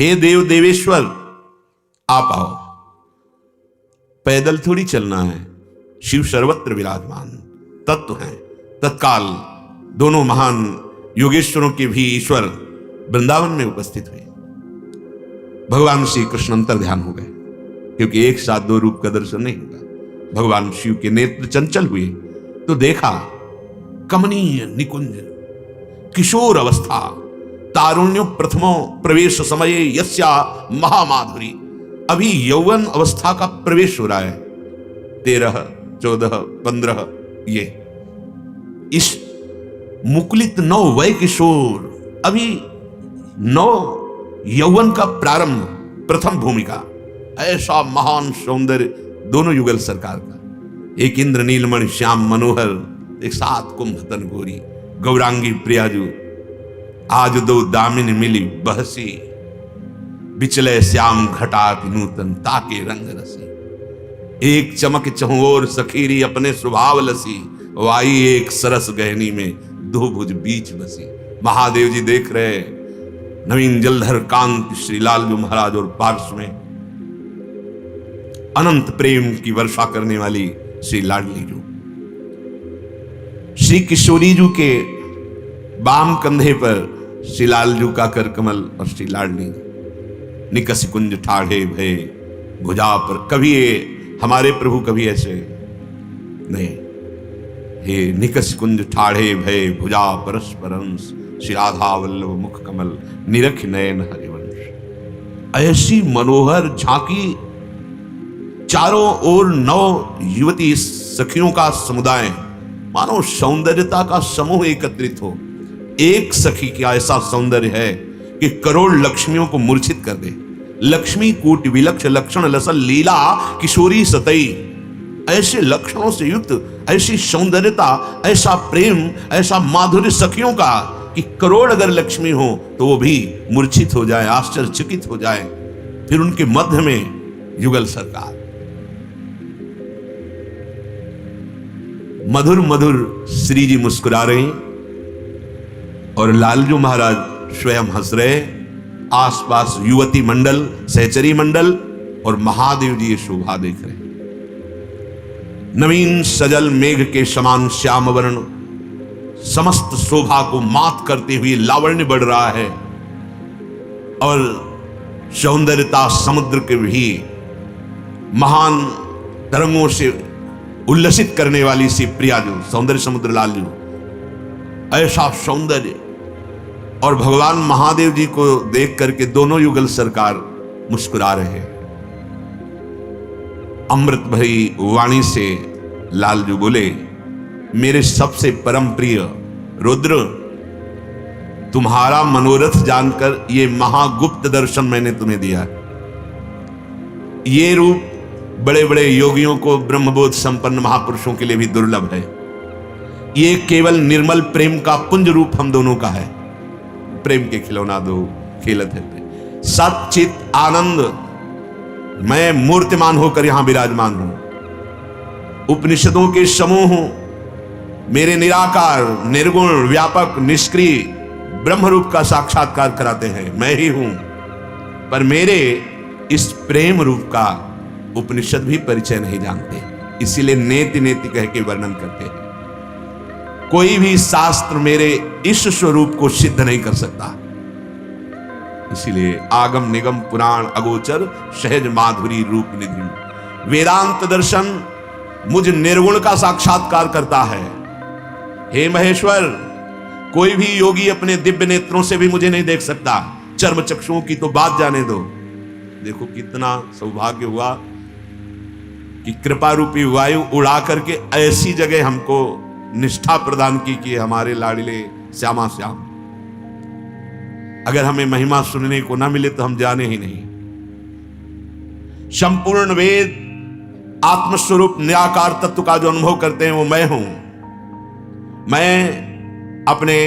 हे देव देवेश्वर आप आओ। पैदल थोड़ी चलना है, शिव सर्वत्र विराजमान तत्व हैं। तत्काल दोनों महान योगेश्वरों के भी ईश्वर वृंदावन में उपस्थित हुए। भगवान श्री कृष्ण अंतर ध्यान हो गए, क्योंकि एक साथ दो रूप का दर्शन नहीं होगा। भगवान शिव के नेत्र चंचल हुए तो देखा कमनीय निकुंज किशोर अवस्था तारुण्य प्रथमो प्रवेश समये यस्या महामाधुरी। अभी यौवन अवस्था का प्रवेश हो रहा है, 13, 14, 15 ये इस मुकुलित नौ वय किशोर, अभी नौ यौवन का प्रारंभ, प्रथम भूमिका। ऐसा महान सौंदर्य दोनों युगल सरकार का। एक इंद्र नीलमणि श्याम मनोहर, एक सात कुंभतन गोरी गौरांगी प्रियाजू। आज दो दामिनी मिली बहसी, बिचले श्याम घटात नूतन ताके रंग रसी। एक चमक चहुओर सखीरी अपने स्वभाव लसी, वाई एक सरस गहनी में दो भुज बीच बसी। महादेव जी देख रहे नवीन जलधर कांत श्री लालजू महाराज और पार्श्व में अनंत प्रेम की वर्षा करने वाली श्री लाडली जू। श्री किशोरी जू के बाम कंधे पर श्री लालजू का कर कमल और श्री लाडली निकस कुंज ठाढ़े भय भुजा पर। कभी हमारे प्रभु कभी ऐसे नहीं, हे निकस कुंज ठाढ़े भय भुजा परस्परंश, श्री राधा वल्लभ मुख कमल निरख नयन हरिवंश। ऐसी मनोहर झांकी, चारों ओर 9 युवती सखियों का समुदाय, मानो सौंदर्यता का समूह एकत्रित हो। एक सखी का ऐसा सौंदर्य है कि करोड़ लक्ष्मियों को मूर्छित कर दे। लक्ष्मी कूट विलक्ष लक्षण लसल लीला किशोरी सतई। ऐसे लक्षणों से युक्त ऐसी सौंदर्यता, ऐसा प्रेम, ऐसा माधुर्य सखियों का कि करोड़ अगर लक्ष्मी हो तो वो भी मूर्छित हो जाए, आश्चर्यचकित हो जाए। फिर उनके मध्य में युगल सरकार, मधुर मधुर श्री जी मुस्कुरा रहे और लालजू महाराज स्वयं हंस रहे। आसपास युवती मंडल, सहचरी मंडल और महादेव जी ये शोभा देख रहे। नवीन सजल मेघ के समान श्याम वर्ण समस्त शोभा को मात करते हुए लावण्य बढ़ रहा है और सौंदर्यता समुद्र के भी महान तरंगों से उल्लसित करने वाली सी प्रियाजू, सौंदर्य समुद्र लालजू। ऐसा सौंदर्य और भगवान महादेव जी को देख करके दोनों युगल सरकार मुस्कुरा रहे हैं। अमृत भरी वाणी से लालजू बोले, मेरे सबसे परम प्रिय रुद्र, तुम्हारा मनोरथ जानकर ये महागुप्त दर्शन मैंने तुम्हें दिया। ये रूप बड़े बड़े योगियों को, ब्रह्मबोध संपन्न महापुरुषों के लिए भी दुर्लभ है। ये केवल निर्मल प्रेम का पुंज रूप हम दोनों का है। प्रेम के खिलौना दो खेलत है सचित आनंद। मैं मूर्तिमान होकर यहां विराजमान हूं, उपनिषदों के समूह हूं। मेरे निराकार, निर्गुण, व्यापक, निष्क्रिय ब्रह्म रूप का साक्षात्कार कराते हैं, मैं ही हूं। पर मेरे इस प्रेम रूप का उपनिषद भी परिचय नहीं जानते, इसीलिए नेति नेति कह के वर्णन करते हैं। कोई भी शास्त्र मेरे इस स्वरूप को सिद्ध नहीं कर सकता। इसीलिए आगम निगम पुराण अगोचर सहज माधुरी रूप निधि वेदांत दर्शन मुझ निर्गुण का साक्षात्कार करता है। हे महेश्वर, कोई भी योगी अपने दिव्य नेत्रों से भी मुझे नहीं देख सकता, चर्म चक्षुओं की तो बात जाने दो। देखो कितना सौभाग्य हुआ कि कृपा रूपी वायु उड़ा करके ऐसी जगह हमको निष्ठा प्रदान की कि हमारे लाडले श्यामा श्याम। अगर हमें महिमा सुनने को ना मिले तो हम जाने ही नहीं। संपूर्ण वेद आत्मस्वरूप निराकार तत्व का जो अनुभव करते हैं वो मैं हूं। मैं अपने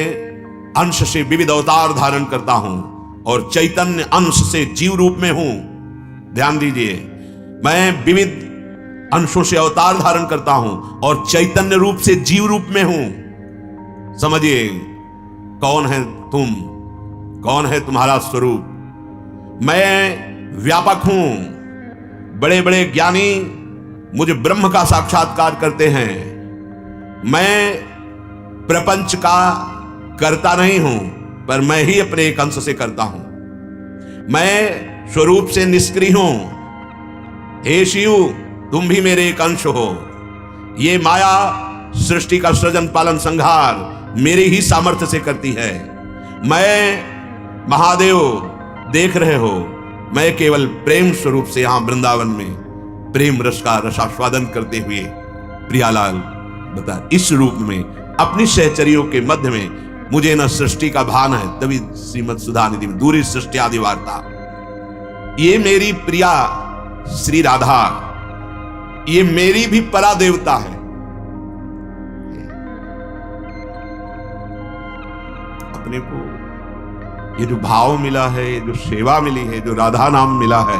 अंश से विविध अवतार धारण करता हूं और चैतन्य अंश से जीव रूप में हूं। ध्यान दीजिए, मैं विविध अंशों से अवतार धारण करता हूं और चैतन्य रूप से जीव रूप में हूं। समझिए कौन है तुम, कौन है तुम्हारा स्वरूप। मैं व्यापक हूं। बड़े बड़े ज्ञानी मुझे ब्रह्म का साक्षात्कार करते हैं। मैं प्रपंच का करता नहीं हूं, पर मैं ही अपने एक अंश से करता हूं। मैं स्वरूप से निष्क्रिय हूं। हे शिव, तुम भी मेरे एक अंश हो। ये माया सृष्टि का सृजन पालन संहार मेरी ही सामर्थ्य से करती है। मैं महादेव, देख रहे हो, मैं केवल प्रेम स्वरूप से यहां वृंदावन में प्रेम रस का रसास्वादन करते हुए प्रियालाल बता इस रूप में अपनी सहचरियों के मध्य में मुझे न सृष्टि का भान है। तभी श्रीमद सुधा निधि में दूरी सृष्टि आदि वार्ता, ये मेरी प्रिया श्री राधा, ये मेरी भी परा देवता है। अपने को ये जो भाव मिला है, ये जो सेवा मिली है, जो राधा नाम मिला है,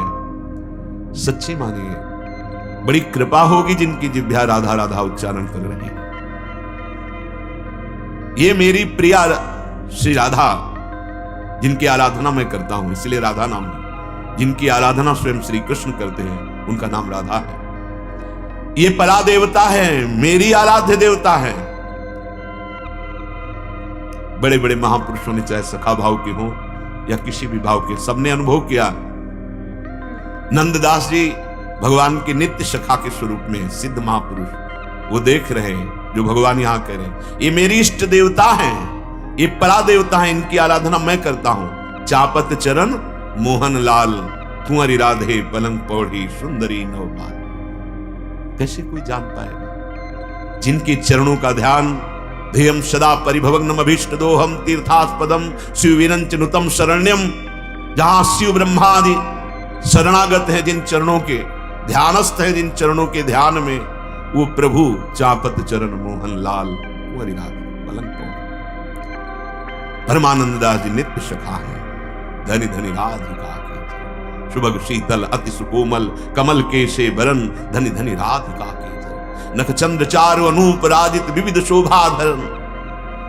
सच्ची मानिए बड़ी कृपा होगी जिनकी जिह्वा राधा राधा उच्चारण कर रही है। ये मेरी प्रिया श्री राधा, जिनकी आराधना मैं करता हूं, इसलिए राधा नाम है। जिनकी आराधना स्वयं श्री कृष्ण करते हैं, उनका नाम राधा है। ये परा देवता है, मेरी आराध्य देवता है। बड़े बड़े महापुरुषों ने, चाहे सखा भाव के हो या किसी भी भाव के, सबने अनुभव किया। नंददास जी भगवान के नित्य सखा के स्वरूप में सिद्ध महापुरुष, वो देख रहे हैं जो भगवान यहां कह रहे हैं। ये मेरी इष्ट देवता हैं, ये परा देवता है, इनकी आराधना मैं करता हूं। चापत चरण मोहन लाल, कुंवरी राधे पलंग पौड़ी सुंदरी नवपाल। कैसे कोई जान पाएगा? जिनके चरणों का ध्यान, ध्येयम सदा परिभवग्नम अभीष्ट दोहम तीर्थास्पदम शिव विरंच नुतम शरण्यम, जहां शिव ब्रह्मादि शरणागत है, जिन चरणों के ध्यानस्थ है, जिन चरणों के ध्यान में, वो प्रभु चापत चरण मोहन लाल कुंवरी राधे पलंग पौड़ी। परमानंद दास जी नित्य सखा है, धनी धनी राधिका के सुभग शीतल अति सुकोमल, कमल के से बरन धनी धनी राधिका के नख चंद्र चारु अनूप राजित विविध शोभाधरण।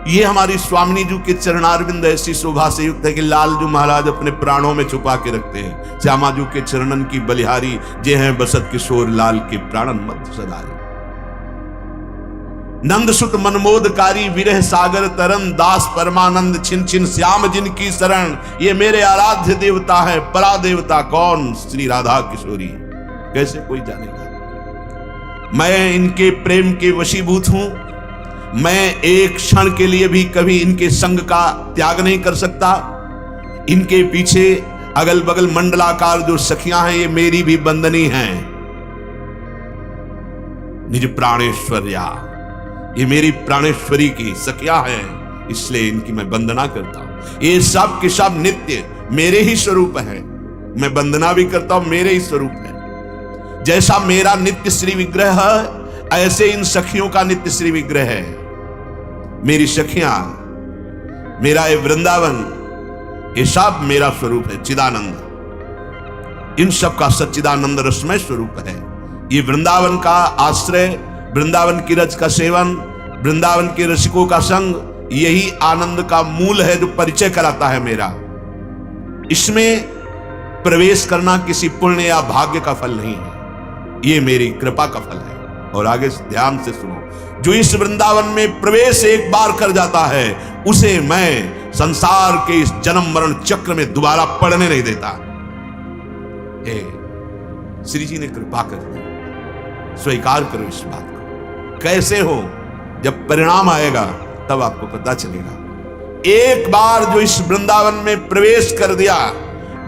ये हमारी स्वामिनी जी के चरणारविंद ऐसी शोभा से युक्त है कि लालजू महाराज अपने प्राणों में छुपा के रखते हैं। श्यामाजू के चरणन की बलिहारी, जे हैं बसत किशोर लाल के प्राणन मध्य सदारी। नंद सुत मनमोदकारी विरह सागर तरन, दास परमानंद छिन छिन श्याम जिनकी शरण। ये मेरे आराध्य देवता है, परा देवता कौन? श्री राधा किशोरी। कैसे कोई जानेगा? मैं इनके प्रेम के वशीभूत हूं। मैं एक क्षण के लिए भी कभी इनके संग का त्याग नहीं कर सकता। इनके पीछे अगल बगल मंडलाकार जो सखियां हैं, ये मेरी भी बंदनी हैं। निज प्राणेश्वर्या, ये मेरी प्राणेश्वरी की सखियां हैं, इसलिए इनकी मैं वंदना करता हूं। ये सब के सब नित्य मेरे ही स्वरूप है। मैं वंदना भी करता हूं, मेरे ही स्वरूप है। जैसा मेरा नित्य श्री विग्रह है, ऐसे इन सखियों का नित्य श्री विग्रह है। मेरी सखियां, मेरा ये वृंदावन, ये सब मेरा स्वरूप है, चिदानंद। इन सब का सच्चिदानंद रसमय स्वरूप है। ये वृंदावन का आश्रय, वृंदावन की रज का सेवन, वृंदावन के रसिकों का संग, यही आनंद का मूल है जो परिचय कराता है मेरा। इसमें प्रवेश करना किसी पुण्य या भाग्य का फल नहीं है, ये मेरी कृपा का फल है। और आगे ध्यान से सुनो, जो इस वृंदावन में प्रवेश एक बार कर जाता है, उसे मैं संसार के इस जन्म मरण चक्र में दोबारा पड़ने नहीं देता। श्री जी ने कृपा कर दी, स्वीकार करो इस बात को। कैसे हो? जब परिणाम आएगा तब आपको पता चलेगा। एक बार जो इस वृंदावन में प्रवेश कर दिया,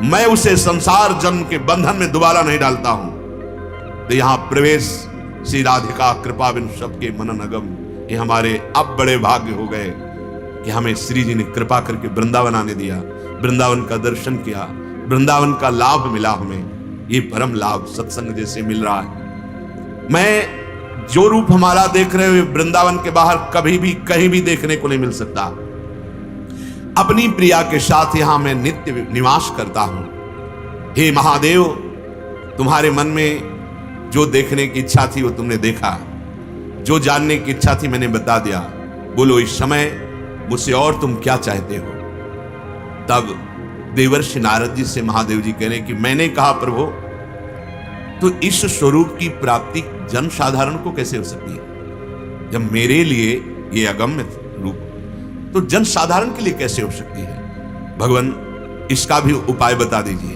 मैं उसे संसार जन्म के बंधन में दोबारा नहीं डालता हूं। तो यहां प्रवेश श्री राधिका कृपा बिन सबके मनन अगम, ये हमारे अब बड़े भाग्य हो गए कि हमें श्री जी ने कृपा करके वृंदावन आने दिया, वृंदावन का दर्शन किया, वृंदावन का लाभ मिला हमें। ये परम लाभ सत्संग जैसे मिल रहा है। मैं जो रूप हमारा देख रहे हो, वृंदावन के बाहर कभी भी कहीं भी देखने को नहीं मिल सकता। अपनी प्रिया के साथ यहां मैं नित्य निवास करता हूं। हे महादेव, तुम्हारे मन में जो देखने की इच्छा थी वो तुमने देखा, जो जानने की इच्छा थी मैंने बता दिया। बोलो इस समय मुझसे और तुम क्या चाहते हो? तब देवर्षि नारद जी से महादेव जी कह रहे कि मैंने कहा प्रभु, तो इस स्वरूप की प्राप्ति जन साधारण को कैसे हो सकती है? जब मेरे लिए ये अगम्य रूप, तो जन साधारण के लिए कैसे हो सकती है? भगवान इसका भी उपाय बता दीजिए।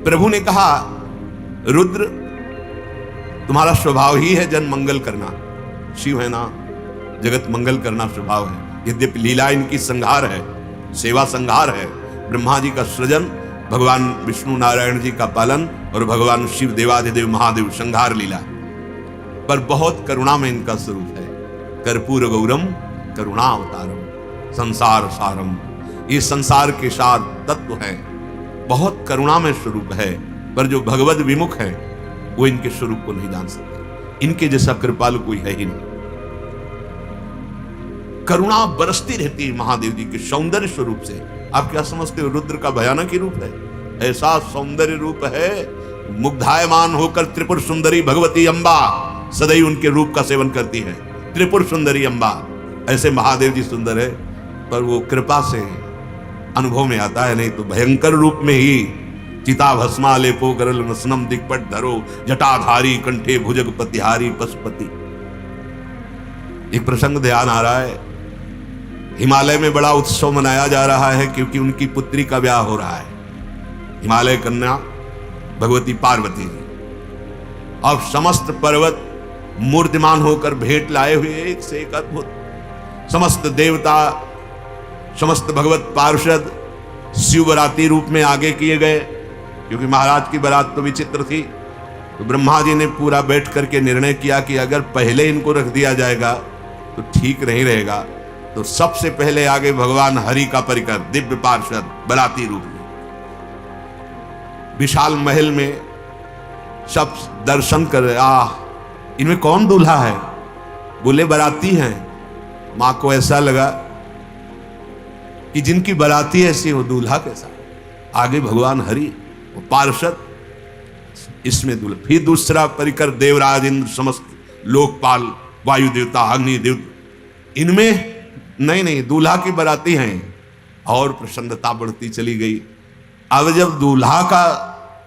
प्रभु ने कहा, रुद्र तुम्हारा स्वभाव ही है जन मंगल करना, शिव है ना, जगत मंगल करना स्वभाव है। यद्यपि लीला इनकी संहार है, सेवा संहार है, ब्रह्मा जी का सृजन, भगवान विष्णु नारायण जी का पालन और भगवान शिव देवाधिदेव महादेव संहार लीला, पर बहुत करुणा में इनका स्वरूप है। कर्पूर गौरम करुणा अवतारम संसार सारम, ये संसार के सार तत्व है, बहुत करुणा में स्वरूप है। पर जो भगवत विमुख है वो इनके स्वरूप को नहीं जान सकते। इनके जैसा कृपालु कोई है ही नहीं। करुणा बरसती रहती है महादेव जी के सौंदर्य स्वरूप से। आप क्या समझते हो रुद्र का भयानक ही रूप है? ऐसा सौंदर्य रूप है, मुग्धायमान होकर त्रिपुर सुंदरी भगवती अम्बा सदैव उनके रूप का सेवन करती है। त्रिपुर सुंदरी अम्बा, ऐसे महादेव जी सुंदर है, पर वो कृपा से अनुभव में आता है, नहीं तो भयंकर रूप में ही चिता भस्मा लेपो गरल नसनम दिग्पट धरो जटाधारी कंठे भुजग पतिहारी पशुपति। एक प्रसंग ध्यान आ रहा है, हिमालय में बड़ा उत्सव मनाया जा रहा है क्योंकि उनकी पुत्री का ब्याह हो रहा है। हिमालय कन्या भगवती पार्वती जी, अब समस्त पर्वत मूर्तिमान होकर भेंट लाए हुए, एक से एक अद्भुत। समस्त देवता, समस्त भगवत पार्षद शिव बराती रूप में आगे किए गए, क्योंकि महाराज की बारात तो विचित्र थी। तो ब्रह्मा जी ने पूरा बैठ करके निर्णय किया कि अगर पहले इनको रख दिया जाएगा तो ठीक नहीं रहेगा, तो सबसे पहले आगे भगवान हरि का परिकर दिव्य पार्षद बराती रूप में विशाल महल में सब दर्शन कर रहे। इनमें कौन दूल्हा है? बोले बराती हैं। मां को ऐसा लगा कि जिनकी बराती ऐसी हो दूल्हा कैसा? आगे भगवान हरि वो पार्षद, इसमें दूल्हा। फिर दूसरा परिकर देवराज इंद्र समस्त लोकपाल वायु देवता अग्नि देवता, इनमें नहीं दूल्हा की बराती हैं। और प्रसन्नता बढ़ती चली गई। अब जब दूल्हा का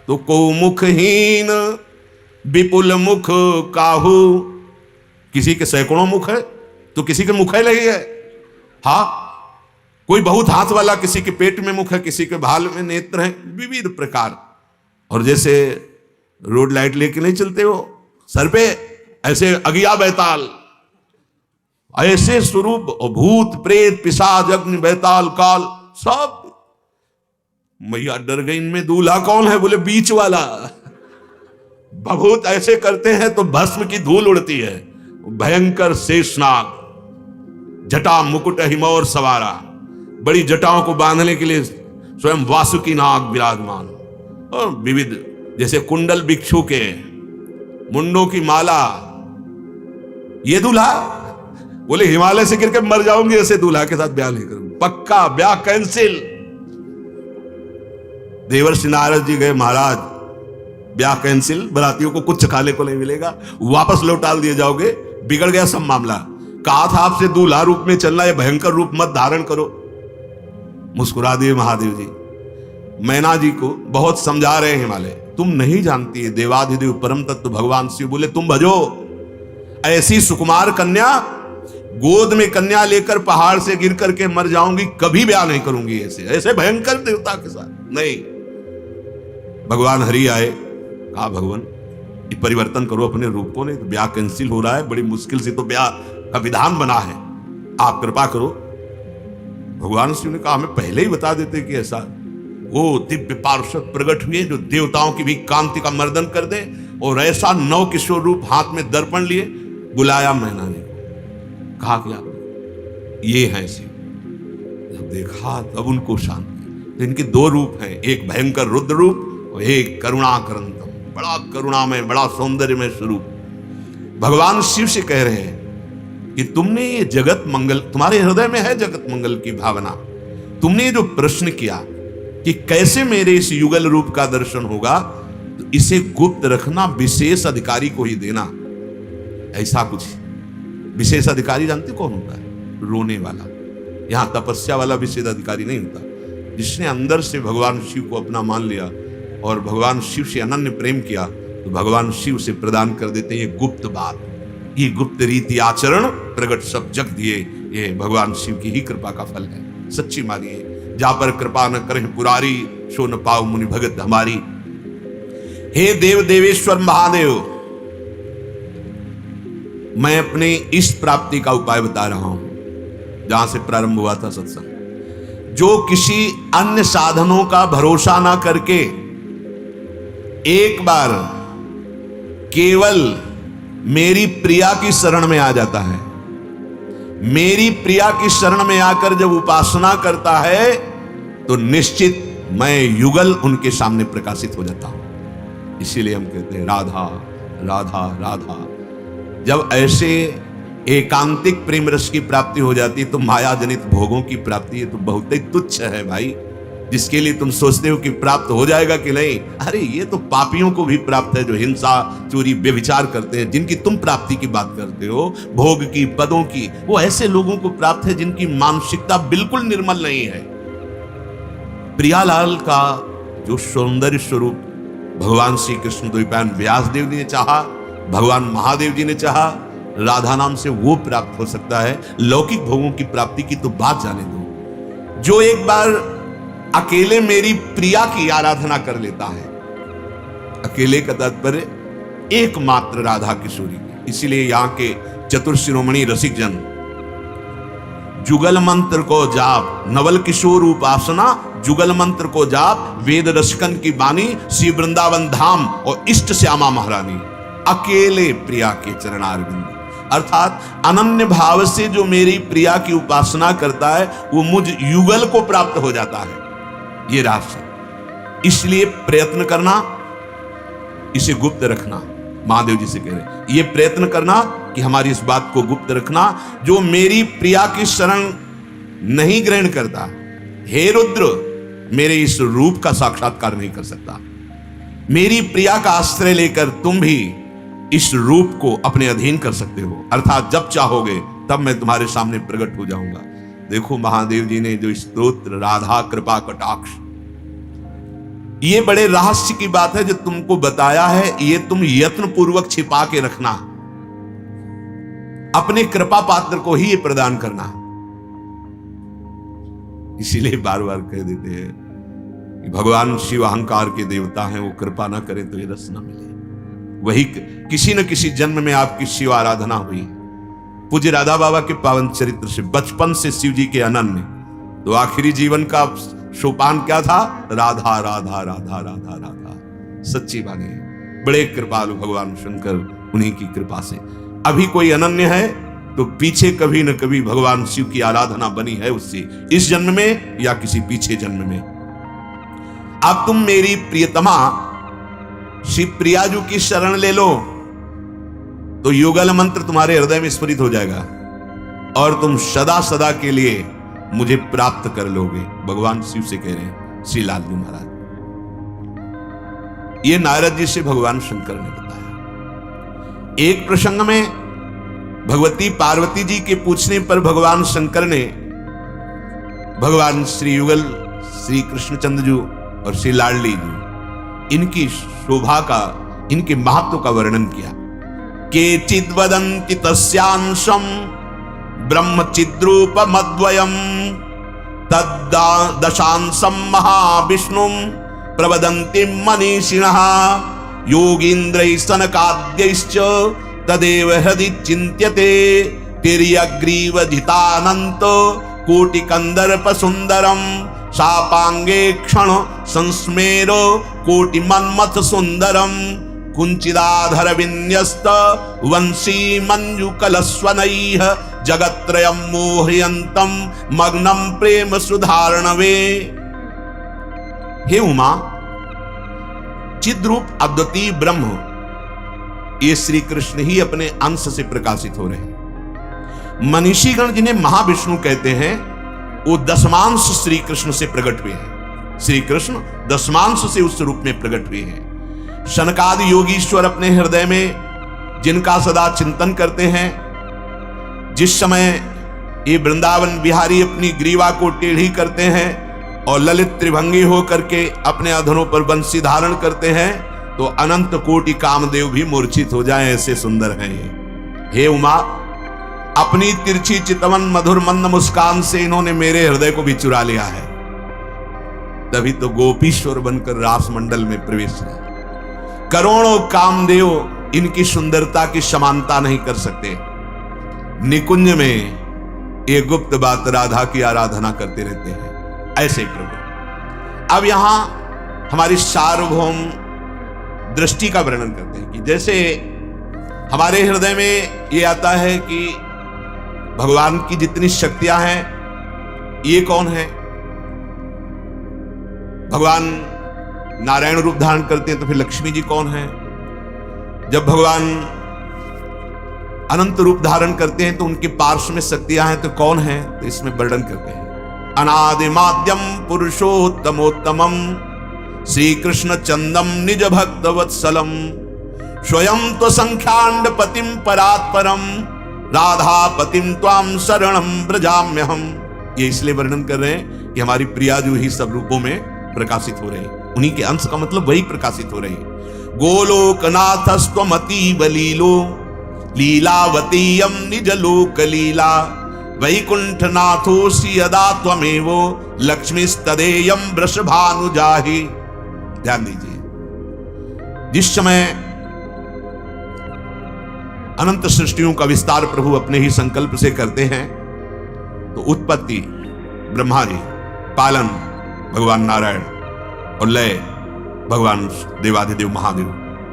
तो को मुखहीन विपुल मुख काहू, किसी के सैकड़ों मुख है तो किसी के मुख है नहीं है। हाँ, कोई बहुत हाथ वाला, किसी के पेट में मुख है, किसी के भाल में नेत्र है, विविध प्रकार। और जैसे रोड लाइट लेके नहीं चलते हो सर पे, ऐसे अगिया बैताल, ऐसे स्वरूप, भूत प्रेत पिशाच अग्नि बैताल काल सब। मैया डर गई, इनमें दूल्हा कौन है? बोले बीच वाला। बहुत ऐसे करते हैं तो भस्म की धूल उड़ती है। भयंकर शेषनाग, जटा मुकुट हिमौर सवारा, बड़ी जटाओं को बांधने के लिए स्वयं वासुकी नाग विराजमान, और विविध जैसे कुंडल भिक्षु के, मुंडों की माला। ये दूल्हा? बोले हिमालय से गिर के मर जाऊंगी, ऐसे दूल्हा के साथ ब्याह नहीं करूंगी, पक्का ब्याह कैंसिल। देवर्षि नारद जी गए, महाराज ब्याह कैंसिल, बरातियों को कुछ खाने को नहीं मिलेगा, वापस लौटा दिए जाओगे, बिगड़ गया सब मामला। कहा था आपसे दूल्हा रूप में चलना, ये भयंकर रूप मत धारण करो। मुस्कुरा दिए महादेव जी। मैना जी को बहुत समझा रहे हैं हिमालय, तुम नहीं जानती है देवाधिदेव परम तत्व भगवान शिव बोले तुम भजो। ऐसी सुकुमार कन्या, गोद में कन्या लेकर पहाड़ से गिर करके मर जाऊंगी, कभी ब्याह नहीं करूंगी ऐसे भयंकर देवता के साथ नहीं। भगवान हरि आए, कहा भगवान ये परिवर्तन करो अपने रूप को, नहीं तो ब्याह कैंसिल हो रहा है, बड़ी मुश्किल से तो ब्याह का विधान बना है, आप कृपा करो। भगवान शिव ने कहा हमें पहले ही बता देते कि ऐसा। वो दिव्य पार्षद प्रकट हुए जो देवताओं की भी कांति का मर्दन कर दे, और ऐसा नव किशोर रूप हाथ में दर्पण लिए बुलाया मैना ने, कहा कि आप ये हैं शिव। जब देखा तब उनको शांति। तो इनके दो रूप हैं, एक भयंकर रुद्र रूप और एक करुणाकरंतम, बड़ा करुणा में, बड़ा सौंदर्य में स्वरूप। भगवान शिव से कह रहे हैं कि तुमने ये जगत मंगल, तुम्हारे हृदय में है जगत मंगल की भावना, तुमने जो प्रश्न किया कि कैसे मेरे इस युगल रूप का दर्शन होगा, तो इसे गुप्त रखना, विशेष अधिकारी को ही देना। ऐसा कुछ विशेष अधिकारी जानते कौन होता है? रोने वाला। यहां तपस्या वाला विशेष अधिकारी नहीं होता। जिसने अंदर से भगवान शिव को अपना मान लिया और भगवान शिव से अनन्य प्रेम किया तो भगवान शिव से प्रदान कर देते हैं ये गुप्त बात, ये गुप्त रीति आचरण प्रकट सब जग दिए। ये भगवान शिव की ही कृपा का फल है, सच्ची मानिए। जा पर कृपा न करे पुरारी, सो न पाओ मुनि भगत हमारी। हे देव देवेश्वर महादेव, मैं अपने इस प्राप्ति का उपाय बता रहा हूं जहां से प्रारंभ हुआ था सत्संग। जो किसी अन्य साधनों का भरोसा ना करके एक बार केवल मेरी प्रिया की शरण में आ जाता है, मेरी प्रिया की शरण में आकर जब उपासना करता है तो निश्चित मैं युगल उनके सामने प्रकाशित हो जाता हूं। इसीलिए हम कहते हैं राधा राधा राधा। जब ऐसे एकांतिक प्रेम रस की प्राप्ति हो जाती है तो माया जनित भोगों की प्राप्ति है तो बहुत ही तुच्छ है भाई। जिसके लिए तुम सोचते हो कि प्राप्त हो जाएगा कि नहीं, अरे ये तो पापियों को भी प्राप्त है जो हिंसा चोरी व्यभिचार करते हैं। जिनकी तुम प्राप्ति की बात करते हो, भोग की पदों की, वो ऐसे लोगों को प्राप्त है जिनकी मानसिकता बिल्कुल निर्मल नहीं है। प्रियालाल का जो सौंदर्य स्वरूप भगवान श्री कृष्ण द्वैपायन व्यास देव जी ने चाहा, भगवान महादेव जी ने चाहा, राधा नाम से वो प्राप्त हो सकता है। लौकिक भोगों की प्राप्ति की तो बात जाने दो। जो एक बार अकेले मेरी प्रिया की आराधना कर लेता है, अकेले का तात्पर्य एकमात्र राधा किशोरी की। इसीलिए यहां के चतुर शिरोमणि रसिक जन जुगल मंत्र को जाप, नवल किशोर उपासना जुगल मंत्र को जाप, वेद रसिकन की बानी, श्री वृंदावन धाम और इष्ट श्यामा महारानी, अकेले प्रिया के चरणारविंद। अर्थात अनन्य भाव से जो मेरी प्रिया की उपासना करता है वो मुझ युगल को प्राप्त हो जाता है। ये राशि, इसलिए प्रयत्न करना, इसे गुप्त रखना। महादेव जी से कह रहे ये प्रयत्न करना कि हमारी इस बात को गुप्त रखना। जो मेरी प्रिया की शरण नहीं ग्रहण करता, हे रुद्र, मेरे इस रूप का साक्षात्कार नहीं कर सकता। मेरी प्रिया का आश्रय लेकर तुम भी इस रूप को अपने अधीन कर सकते हो, अर्थात जब चाहोगे तब मैं तुम्हारे सामने प्रकट हो जाऊंगा। देखो महादेव जी ने जो स्तोत्र राधा कृपा कटाक्ष, ये बड़े रहस्य की बात है जो तुमको बताया है, ये तुम यत्न पूर्वक छिपा के रखना, अपने कृपा पात्र को ही ये प्रदान करना। इसीलिए बार बार कह देते हैं कि भगवान शिव अहंकार के देवता हैं, वो कृपा ना करें तो ये रस ना मिले। वही किसी न किसी जन्म में आपकी शिव आराधना हुई। पूज्य राधा बाबा के पावन चरित्र से बचपन से शिव जी के अनन्य, तो आखिरी जीवन का सोपान क्या था? राधा राधा राधा राधा राधा। सच्ची बानी, बड़े कृपालु भगवान शंकर, उन्हीं की कृपा से अभी कोई अनन्य है तो पीछे कभी न कभी भगवान शिव की आराधना बनी है उससे, इस जन्म में या किसी पीछे जन्म में। अब तुम मेरी प्रियतमा श्री प्रियाजू की शरण ले लो तो युगल मंत्र तुम्हारे हृदय में स्फुरित हो जाएगा और तुम सदा सदा के लिए मुझे प्राप्त कर लोगे। भगवान शिव से कह रहे हैं श्री लालजी महाराज। ये नारद जी से भगवान शंकर ने बताया। एक प्रसंग में भगवती पार्वती जी के पूछने पर भगवान शंकर ने भगवान श्री युगल, श्री कृष्णचंद्र जी और श्री लाडली जी, इनकी शोभा का, इनके महत्व का वर्णन किया। केचिद् वदन्ति तस्यांशं ब्रह्मचिद्रूपमद्वयं तद्दशांशं महाविष्णुं प्रवदन्ति मनीषिणः योगीन्द्रैः सनकाद्यैश्च तदेव हृदि चिन्त्यते तिर्यग्रीवधितानन्त कोटिकन्दर्पसुन्दरं शापांगे क्षण संस्मेरो कोटि मन्मथ सुंदरम कुंचिदाधर विन्यस्त वंशी मंजु कलस्वनैः जगत्त्रयं मोहयन्तं मग्नं प्रेम सुधारणवे। हे उमा, चिद्रूप अद्वितीय ब्रह्म, ये श्री कृष्ण ही अपने अंश से प्रकाशित हो रहे हैं। मनीषीगण जिन्हें महाविष्णु कहते हैं वो दशमांश श्री कृष्ण से प्रकट हुए हैं। श्री कृष्ण दशमांश से उस रूप में प्रकट हुए हैं। शनकादि योगीश्वर अपने हृदय में जिनका सदा चिंतन करते हैं, जिस समय ये वृंदावन बिहारी अपनी ग्रीवा को टेढ़ी करते हैं और ललित त्रिभंगी होकर के अपने अधरों पर बंसी धारण करते हैं तो अनंत कोटि कामदेव भी मूर्छित हो जाएं, ऐसे सुंदर हैं। हे उमा, अपनी तिरछी चितवन मधुर मंद मुस्कान से इन्होंने मेरे हृदय को भी चुरा लिया है। तभी तो गोपीश्वर बनकर रास मंडल में प्रवेश किया। करोड़ों कामदेव इनकी सुंदरता की समानता नहीं कर सकते। निकुंज में ये गुप्त बात राधा की आराधना करते रहते हैं। ऐसे प्रभु अब यहां हमारी सार्वभौम दृष्टि का वर्णन करते हैं कि जैसे हमारे हृदय में ये आता है कि भगवान की जितनी शक्तियां हैं, ये कौन है? भगवान नारायण रूप धारण करते हैं तो फिर लक्ष्मी जी कौन है? जब भगवान अनंत रूप धारण करते हैं तो उनके पार्श्व में शक्तियां हैं तो कौन है? तो इसमें वर्णन करते हैं अनादि माध्यम पुरुषोत्तमोत्तमम श्री कृष्ण चंदम निज भक्त वत्सलम स्वयं तो संख्यांड पतिम परात्परम राधा पतिम त्वाम शरणम ब्रजाम्यहम। ये इसलिए वर्णन कर रहे हैं कि हमारी प्रियाजू ही सब रूपों में प्रकाशित हो रहे हैं। उन्हीं के अंश का मतलब वही प्रकाशित हो रहे हैं। गोलोकनाथस्त्वमतीव लीलो लीलावतीयम निज लोक लीला वैकुंठनाथोऽसि यदा त्वमेवो लक्ष्मीस्तदेयं वृषभानुजाहि। ध्यान दीजिए, जिस समय अनंत सृष्टियों का विस्तार प्रभु अपने ही संकल्प से करते हैं तो उत्पत्ति ब्रह्मा जी, पालन भगवान नारायण और लय भगवान देवाधिदेव महादेव,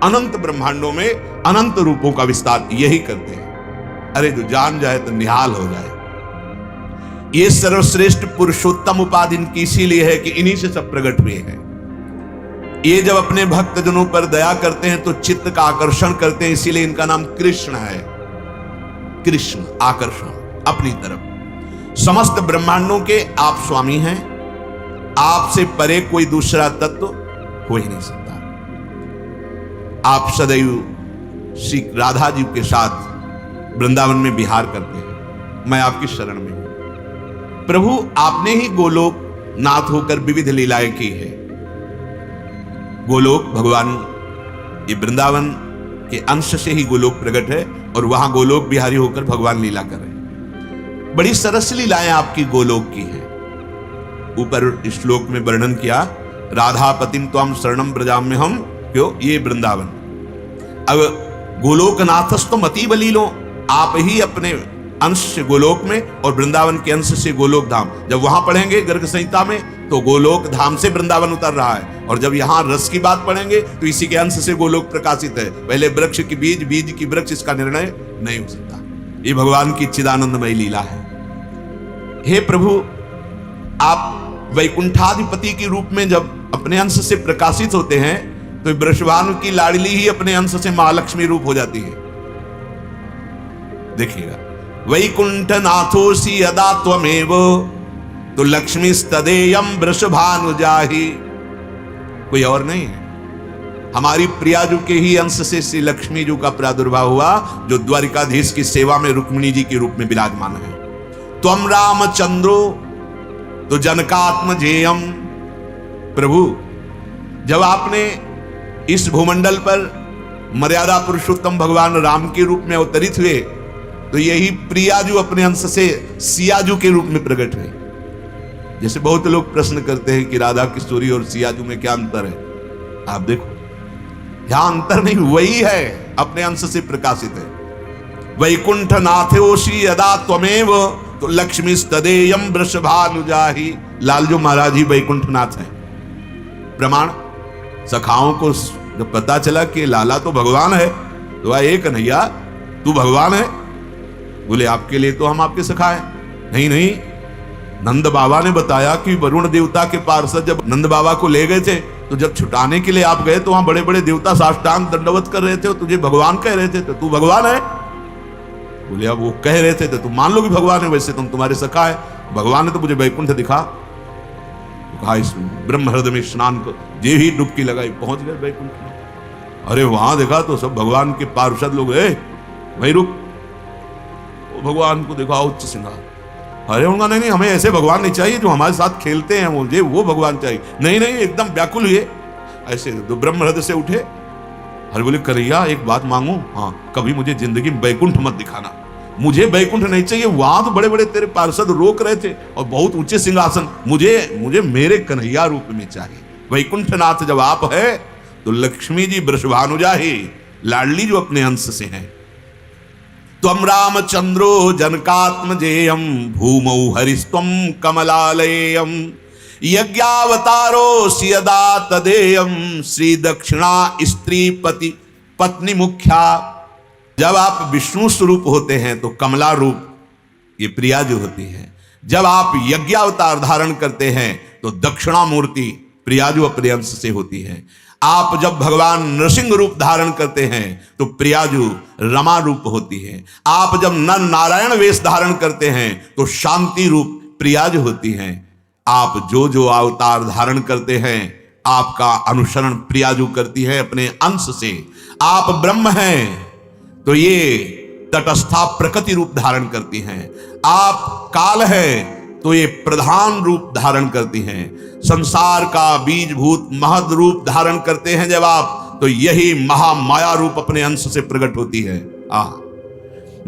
अनंत ब्रह्मांडों में अनंत रूपों का विस्तार यही करते हैं। अरे जो जान जाए तो निहाल हो जाए। ये सर्वश्रेष्ठ पुरुषोत्तम उपाधि इनकी इसीलिए है कि इन्हीं से सब प्रकट हुए हैं। ये जब अपने भक्तजनों पर दया करते हैं तो चित्त का आकर्षण करते हैं, इसीलिए इनका नाम कृष्ण है। कृष्ण आकर्षण अपनी तरफ। समस्त ब्रह्मांडों के आप स्वामी हैं। आपसे परे कोई दूसरा तत्व हो ही नहीं सकता। आप सदैव श्री राधा जी के साथ वृंदावन में विहार करते हैं। मैं आपकी शरण में हूं प्रभु। आपने ही गोलोक नाथ होकर विविध लीलाएं की है। गोलोक भगवान ये वृंदावन के अंश से ही गोलोक प्रकट है और वहां गोलोक बिहारी होकर भगवान लीला कर रहे हैं। बड़ी सरस लीलाएं आपकी गोलोक की हैं। ऊपर श्लोक में वर्णन किया राधा पतिम त्वाम शरणम ब्रजाम्यहम, क्यों? ये वृंदावन। अब गोलोकनाथस्तुम अतीव लीलो, आप ही अपने अंश से गोलोक में और वृंदावन के अंश से गोलोक धाम। जब वहां पढ़ेंगे गर्ग संहिता में तो गोलोक धाम से वृंदावन उतर रहा है, और जब यहां रस की बात पढ़ेंगे तो इसी के अंश से गोलोक प्रकाशित है। पहले वृक्ष की बीज, बीज की वृक्ष, इसका निर्णय नहीं हो सकता। ये भगवान की चिदानंदमय लीला है। हे प्रभु, आप वैकुंठाधिपति के रूप में जब अपने अंश से प्रकाशित होते हैं तो वृषभानु की लाडली ही अपने अंश से महालक्ष्मी रूप हो जाती है। देखिएगा, वैकुंठनाथोऽसि यदा त्वमेव तो लक्ष्मी स्तदेयम वृषभानुजाहि। कोई और नहीं है। हमारी प्रियाजू के ही अंश से श्री लक्ष्मी जी का प्रादुर्भाव हुआ, जो द्वारिकाधीश की सेवा में रुक्मिणी जी के रूप में विराजमान है। त्वम रामचंद्रो तो जनकात्मजेयम। प्रभु, जब आपने इस भूमंडल पर मर्यादा पुरुषोत्तम भगवान राम के रूप में अवतरित हुए तो यही प्रियाजू अपने अंश से सियाजू के रूप में प्रकट हुए। जैसे बहुत लोग प्रश्न करते हैं कि राधा किशोरी और सियाजू में क्या अंतर है। आप देखो, यहां अंतर नहीं, वही है, अपने अंश से प्रकाशित है। वैकुंठनाथोऽसि यदा त्वमेव तो लक्ष्मी स्तदेयम वृषभानुजाहि। लालजू महाराज ही वैकुंठनाथ है। प्रमाण, सखाओं को जब पता चला कि लाला तो भगवान है तो आए कन्हैया तू भगवान है? बोले आपके लिए तो हम आपके सखा हैं। नहीं नहीं, नंद बाबा ने बताया कि वरुण देवता के पार्षद जब नंद बाबा को ले गए थे तो जब छुटाने के लिए आप गए तो वहां बड़े बड़े देवता साष्टांग दंडवत कर रहे थे और तुझे भगवान कह रहे थे, तो तू भगवान है? बोले अब वो कह रहे थे तो तुम मान लो कि भगवान है, वैसे तुम तुम्हारे सखा है। भगवान ने तो मुझे वैकुंठ दिखा। तो कहा इस ब्रह्म हृदय में स्नान को जे ही डुबकी लगाई, पहुंच गए वैकुंठ में। अरे वहां देखा तो सब भगवान के पार्षद लोग, वही रुक, भगवान को देखा उच्च श्रृंगार, अरे उनका नहीं नहीं, हमें ऐसे भगवान नहीं चाहिए जो हमारे साथ खेलते हैं, मुझे वो भगवान चाहिए। नहीं नहीं, एकदम व्याकुल हुए, ऐसे तो ब्रह्म हृदय से उठे। हर बोले कन्हैया एक बात मांगू, हाँ कभी मुझे जिंदगी में बैकुंठ मत दिखाना, मुझे बैकुंठ नहीं चाहिए। वहां तो बड़े बड़े तेरे पार्षद रोक रहे थे और बहुत ऊंचे सिंहासन, मुझे मेरे कन्हैया रूप में चाहिए। वैकुंठनाथ जब आप है तो लक्ष्मी जी वृषभानुजा ही लाडली जो अपने अंश से हैं। त्वं रामचंद्रो जनकात्मजेयम भूमौ हरिस्त्वं कमलालयम यज्ञावतारो सियदा तदेयम श्री दक्षिणा स्त्री पति पत्नी मुख्या। जब आप विष्णु स्वरूप होते हैं तो कमला रूप ये प्रिया जो होती है, जब आप यज्ञावतार धारण करते हैं तो दक्षिणा मूर्ति प्रिया जो अपने अंश से होती है। आप जब भगवान नृसिंह रूप धारण करते हैं तो प्रियाजू रमा रूप होती है। आप जब नर नारायण वेश धारण करते हैं तो शांति रूप प्रियाजू होती है। आप जो जो अवतार धारण करते हैं आपका अनुसरण प्रियाजू करती है अपने अंश से। आप ब्रह्म हैं तो ये तटस्था प्रकृति रूप धारण करती हैं। आप काल है तो ये प्रधान रूप धारण करती हैं। संसार का बीजभूत महद रूप धारण करते हैं जब आप, तो यही महामाया रूप अपने अंश से प्रकट होती है।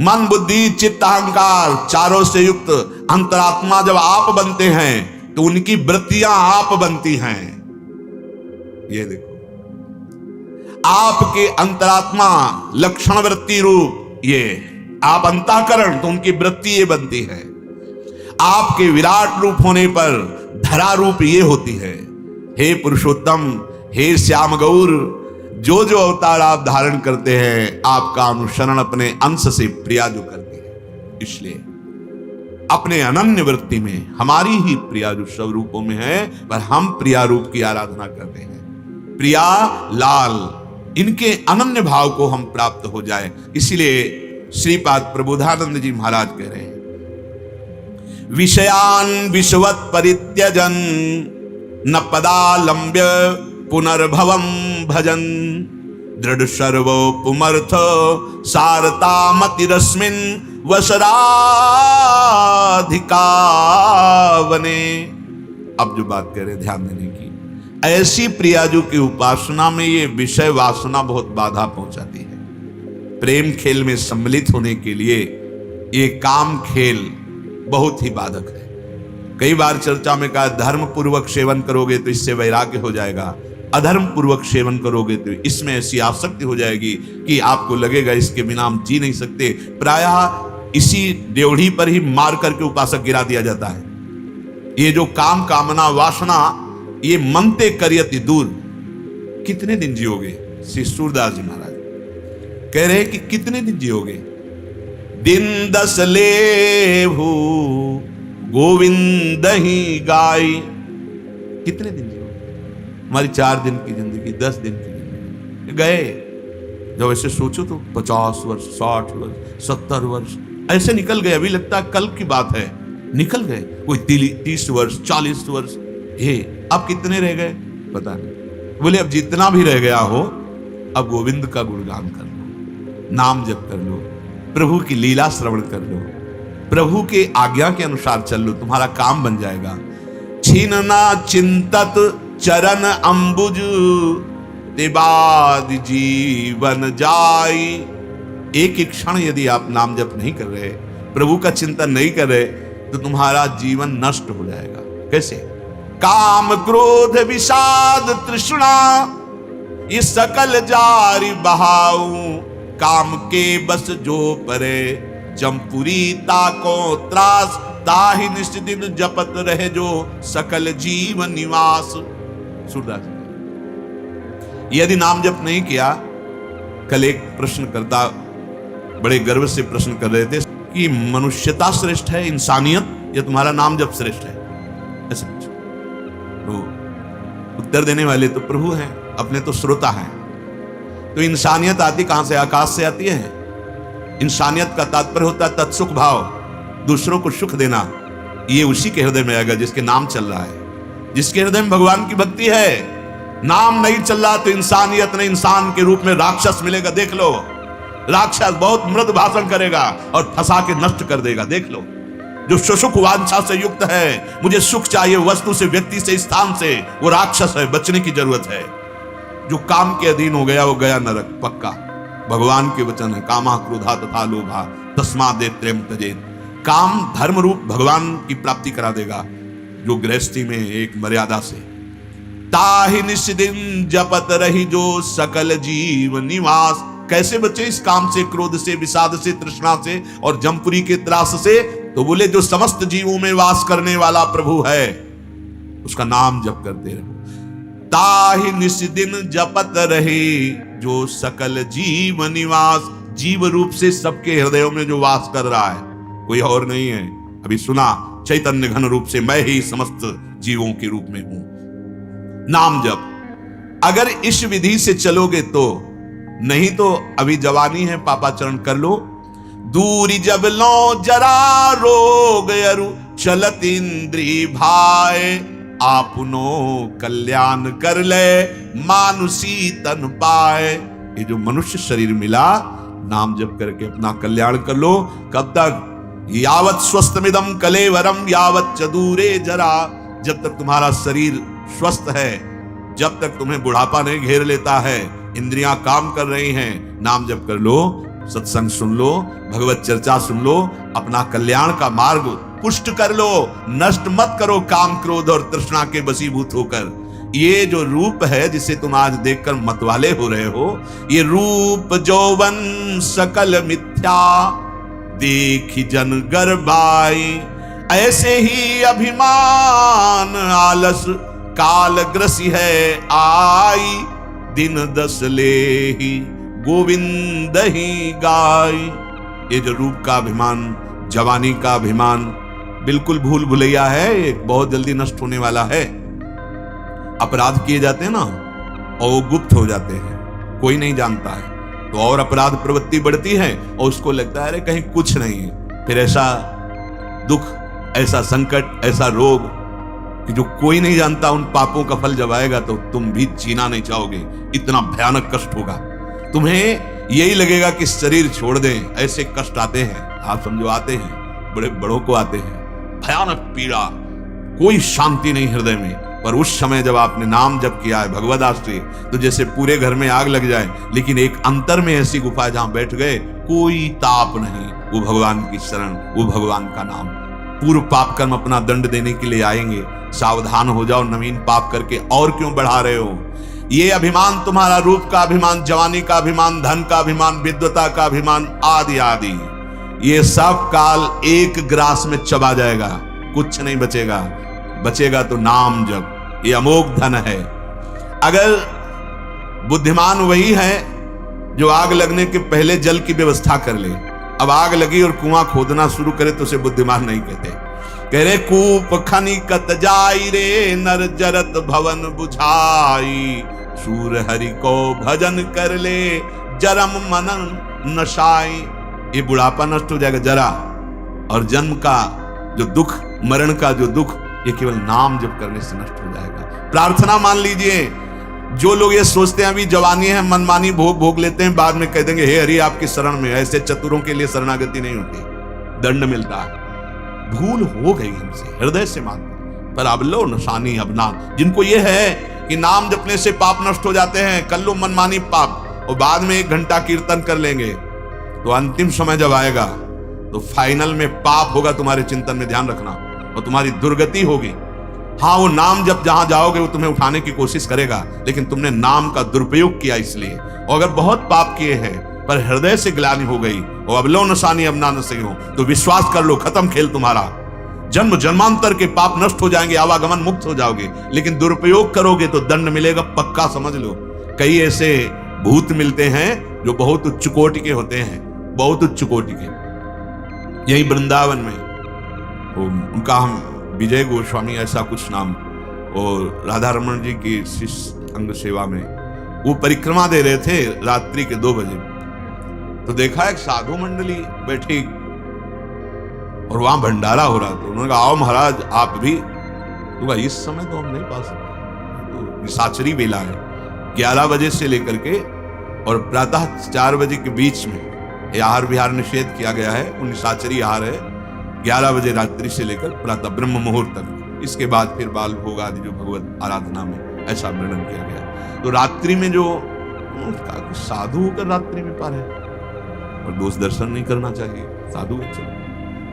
मन बुद्धि चित्त अहंकार चारों से युक्त अंतरात्मा जब आप बनते हैं तो उनकी वृत्तियां आप बनती हैं। ये देखो आपके अंतरात्मा लक्षण वृत्ति रूप ये, आप अंतःकरण तो उनकी वृत्ति ये बनती है। आपके विराट रूप होने पर धरा रूप ये होती है। हे पुरुषोत्तम, हे श्याम गौर, जो जो अवतार आप धारण करते हैं आपका अनुसरण अपने अंश से प्रिया जो करती है। इसलिए अपने अनन्य वृत्ति में हमारी ही प्रिया जो सब रूपों में है, पर हम प्रिया रूप की आराधना करते हैं। प्रिया लाल, इनके अनन्य भाव को हम प्राप्त हो जाए। इसलिए श्रीपाद प्रबोधानंद जी महाराज कह रहे हैं, विषयान विश्वत परित्यजन न पदालंब्य पुनर्भवम भजन दृढ़ सर्वो पुमर्थ सारता मतिरस्मिन वसराधिका वने। अब जो बात कह रहे ध्यान देने की, ऐसी प्रियाजू की उपासना में ये विषय वासना बहुत बाधा पहुंचाती है। प्रेम खेल में सम्मिलित होने के लिए ये काम खेल बहुत ही बाधक है। कई बार चर्चा में कहा धर्म पूर्वक सेवन करोगे तो इससे वैराग्य हो जाएगा, अधर्म पूर्वक सेवन करोगे तो इसमें ऐसी आसक्ति हो जाएगी कि आपको लगेगा इसके बिना हम जी नहीं सकते। प्रायः इसी ड्योढ़ी पर ही मार करके उपासक गिरा दिया जाता है। ये जो काम कामना वासना ये मनते करियति दूर, कितने दिन जियोगे? श्री सूरदास जी महाराज कह रहे कि कितने दिन जियोगे? दिन 10 लेभू गोविंद ही गाय। कितने दिन जियोगे? हमारी 4 दिन की जिंदगी, 10 दिन की जिंदगी गए। जब ऐसे सोचो तो 50 वर्ष, 60 वर्ष, 70 वर्ष ऐसे निकल गए। अभी लगता है कल की बात है, निकल गए। कोई 30 वर्ष, 40 वर्ष। हे अब कितने रह गए पता नहीं। बोले अब जितना भी रह गया हो, अब गोविंद का गुणगान कर लो, नाम जप कर लो, प्रभु की लीला श्रवण कर लो, प्रभु के आज्ञा के अनुसार चल लो, तुम्हारा काम बन जाएगा। छीनना चिंतत चरण अंबुज तिबाद जीवन जाई। एक एक क्षण यदि आप नाम जप नहीं कर रहे, प्रभु का चिंतन नहीं कर रहे, तो तुम्हारा जीवन नष्ट हो जाएगा। कैसे? काम क्रोध विषाद तृष्णा ये सकल जारी बहाऊं, काम के बस जो परे जमपुरी ताको त्रास, ताहि निष्दिन जपत रहे जो सकल जीव निवास। सूरदास यदि नाम जप नहीं किया, कल एक प्रश्नकर्ता बड़े गर्व से प्रश्न कर रहे थे कि मनुष्यता श्रेष्ठ है, इंसानियत, या तुम्हारा नाम जप श्रेष्ठ है? ऐसे तो उत्तर देने वाले तो प्रभु हैं, अपने तो श्रोता हैं। तो इंसानियत आती कहां से? आकाश से आती है। इंसानियत का तात्पर्य होता है तत्सुख भाव, दूसरों को सुख देना। ये उसी के हृदय में आएगा जिसके नाम चल रहा है, जिसके हृदय में भगवान की भक्ति है। नाम नहीं चल रहा तो इंसानियत नहीं, इंसान के रूप में राक्षस मिलेगा। देख लो, राक्षस बहुत मृद भाषण करेगा और फंसा के नष्ट कर देगा। देख लो, जो सुसुख वांछा से युक्त है, मुझे सुख चाहिए वस्तु से, व्यक्ति से, स्थान से, वो राक्षस है, बचने की जरूरत है। जो काम के अधीन हो गया वो गया नरक पक्का। भगवान के वचन है, कामा क्रोधा तथा लोभा तस्मादेव त्रेम त्यजेत। काम धर्म रूप भगवान की प्राप्ति करा देगा, जो गृहस्थी में एक मर्यादा से। ताहि निस्दिन जपत रही जो सकल जीव निवास। कैसे बचे इस काम से, क्रोध से, विषाद से, तृष्णा से और जमपुरी के त्रास से? तो बोले जो समस्त जीवों में वास करने वाला प्रभु है, उसका नाम जप करते रहो। ताहि निस्दिन जपत रहे जो सकल जीव निवास। जीव रूप से सबके हृदयों में जो वास कर रहा है, कोई और नहीं है। अभी सुना, चैतन्य घन रूप से मैं ही समस्त जीवों के रूप में हूं। नाम जप अगर इस विधि से चलोगे तो, नहीं तो अभी जवानी है, पापाचरण कर लो। दूरी जब लो जरा रोग अरु चलत इंद्री भाई। आपनो कल्याण कर ले मानुषी तन पाए। ये जो मनुष्य शरीर मिला, नाम जप करके अपना कल्याण कर लो। कब तक? यावत स्वस्थमिदम कलेवरम यावत चदूरे जरा। जब तक तुम्हारा शरीर स्वस्थ है, जब तक तुम्हें बुढ़ापा नहीं घेर लेता है, इंद्रियां काम कर रही हैं, नाम जप कर लो, सत्संग सुन लो, भगवत चर्चा सुन लो, अपना कल्याण का मार्ग पुष्ट कर लो। नष्ट मत करो काम क्रोध और तृष्णा के बसीभूत होकर। ये जो रूप है जिसे तुम आज देखकर मतवाले हो रहे हो, ये रूप जौवन सकल मिथ्या देखी जन गर्बाई। ऐसे ही अभिमान आलस काल ग्रसी है आई। दिन दस ले ही गोविंद ही गाई। ये जो रूप का अभिमान, जवानी का अभिमान बिल्कुल भूल भुलैया है, एक बहुत जल्दी नष्ट होने वाला है। अपराध किए जाते हैं ना, और वो गुप्त हो जाते हैं, कोई नहीं जानता है, तो और अपराध प्रवृत्ति बढ़ती है और उसको लगता है अरे कहीं कुछ नहीं है। फिर ऐसा दुख, ऐसा संकट, ऐसा रोग कि जो कोई नहीं जानता, उन पापों का फल जब आएगा तो तुम भी जीना नहीं चाहोगे, इतना भयानक कष्ट होगा। तुम्हें यही लगेगा कि शरीर छोड़ दें, ऐसे कष्ट आते हैं। आप समझो आते हैं, बड़े बड़ों को आते हैं, भयानक पीड़ा, कोई शांति नहीं हृदय में। पर उस समय जब आपने नाम जप किया है भगवद आश्रय, तो जैसे पूरे घर में आग लग जाए, लेकिन एक अंतर में ऐसी गुफा जहां बैठ गए, कोई ताप नहीं। वो भगवान की शरण, वो भगवान का नाम। पूर्व पाप कर्म अपना दंड देने के लिए आएंगे, सावधान हो जाओ, नवीन पाप करके और क्यों बढ़ा रहे हो। ये अभिमान तुम्हारा, रूप का अभिमान, जवानी का अभिमान, धन का अभिमान, विद्वता का अभिमान, आदि आदि, ये सब काल एक ग्रास में चबा जाएगा, कुछ नहीं बचेगा। बचेगा तो नाम जप, ये अमोघ धन है। अगर बुद्धिमान वही है जो आग लगने के पहले जल की व्यवस्था कर ले। अब आग लगी और कुआं खोदना शुरू करे तो उसे बुद्धिमान नहीं कहते। कह रहे कूप खनिकत जाई रे नर जरत भवन बुझाई। सूर हरि को भजन कर ले जरम मनन नशाई। ये बुढ़ापा नष्ट हो जाएगा जरा, और जन्म का जो दुख, मरण का जो दुख, ये केवल नाम जप करने से नष्ट हो जाएगा। प्रार्थना मान लीजिए। जो लोग ये सोचते हैं अभी जवानी है, मनमानी भोग भोग लेते हैं, बाद में कह देंगे हे हरि आपकी शरण में, ऐसे चतुरों के लिए शरणागति नहीं होती, दंड मिलता है। भूल हो गई हमसे, हृदय से मानते, पर अब लो नशानी अबना। जिनको ये है कि नाम जपने से पाप नष्ट हो जाते हैं, कर लो मनमानी पाप और बाद में 1 घंटा कीर्तन कर लेंगे, तो अंतिम समय जब आएगा तो फाइनल में पाप होगा तुम्हारे चिंतन में, ध्यान रखना, और तुम्हारी दुर्गति होगी। हाँ, वो नाम जब जहां जाओगे वो तुम्हें उठाने की कोशिश करेगा, लेकिन तुमने नाम का दुरुपयोग किया इसलिए। और अगर बहुत पाप किए हैं पर हृदय से ग्लानि हो गई और अब लो नशानी अब ना नशे हो, तो विश्वास कर लो खत्म खेल तुम्हारा। जन्म जन्मांतर के पाप नष्ट हो जाएंगे, आवागमन मुक्त हो जाओगे। लेकिन दुरुपयोग करोगे तो दंड मिलेगा, पक्का समझ लो। कई ऐसे भूत मिलते हैं जो बहुत उच्च कोटि के होते हैं, बहुत उच्च कोटि के। यही वृंदावन में उनका हम विजय गोस्वामी ऐसा कुछ नाम, और राधा रमन जी की शिष्य अंग सेवा में वो परिक्रमा दे रहे थे रात्रि के 2 बजे। तो देखा एक साधु मंडली बैठी और वहां भंडारा हो रहा था। उन्होंने कहा आओ महाराज आप भी। तो इस समय तो हम नहीं पा सकते, तो निशाचरी बेला है। 11 बजे से लेकर के और प्रातः 4 बजे के बीच में आहार विहार निषेध किया गया है, वो निशाचरी आहार है। 11 बजे रात्रि से लेकर प्रातः ब्रह्म मुहूर्त तक। इसके बाद फिर बाल भोग आदि जो भगवत आराधना में ऐसा वर्णन किया गया। तो रात्रि में जो साधु होकर रात्रि में पा रहे और दोष दर्शन नहीं करना चाहिए, साधु बच्चे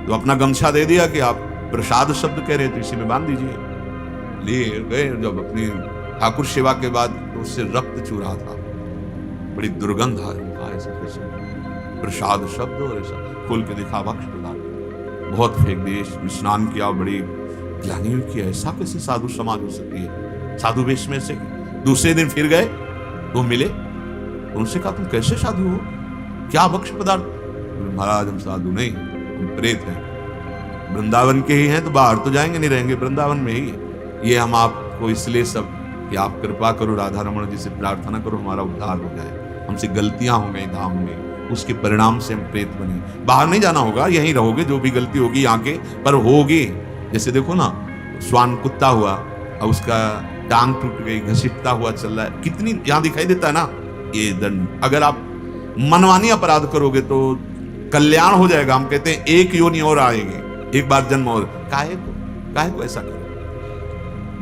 तो अपना गमछा दे दिया कि आप प्रसाद शब्द कह रहे थे इसी में बांध दीजिए, ले गए। जब अपनी ठाकुर सेवा के बाद तो उससे रक्त चूरा था, बड़ी दुर्गंध आ रही था ऐसे कैसे प्रसाद शब्द, और ऐसा खोल के देखा भक्ष प्रदान, बहुत फेंक दिए, स्नान किया, बड़ी ग्लानि की ऐसा कैसे साधु समाज हो सकती है, साधु वेश में से। दूसरे दिन फिर गए तो मिले, उनसे कहा तुम कैसे साधु हो, क्या भक्ष पदार्थ? महाराज हम साधु नहीं, हम प्रेत हैं, वृंदावन के ही हैं, तो बाहर तो जाएंगे नहीं, रहेंगे वृंदावन में ही। ये हम आपको इसलिए सब कि आप कृपा करो, राधा रमण जी से प्रार्थना करो हमारा उद्धार हो जाए, हमसे गलतियां हो गई धाम में, उसके परिणाम से हम प्रेत बने। बाहर नहीं जाना होगा, यहीं रहोगे, जो भी गलती होगी आके पर होगी। जैसे देखो ना, स्वान कुत्ता हुआ और उसका टांग टूट गई, घसीटता हुआ चल रहा है, कितनी यहां दिखाई देता है ना ये दंड। अगर आप मनमानी अपराध करोगे तो कल्याण हो जाएगा। हम कहते हैं एक योनि और आएगी, एक बार जन्म और। काहे को ऐसा करो?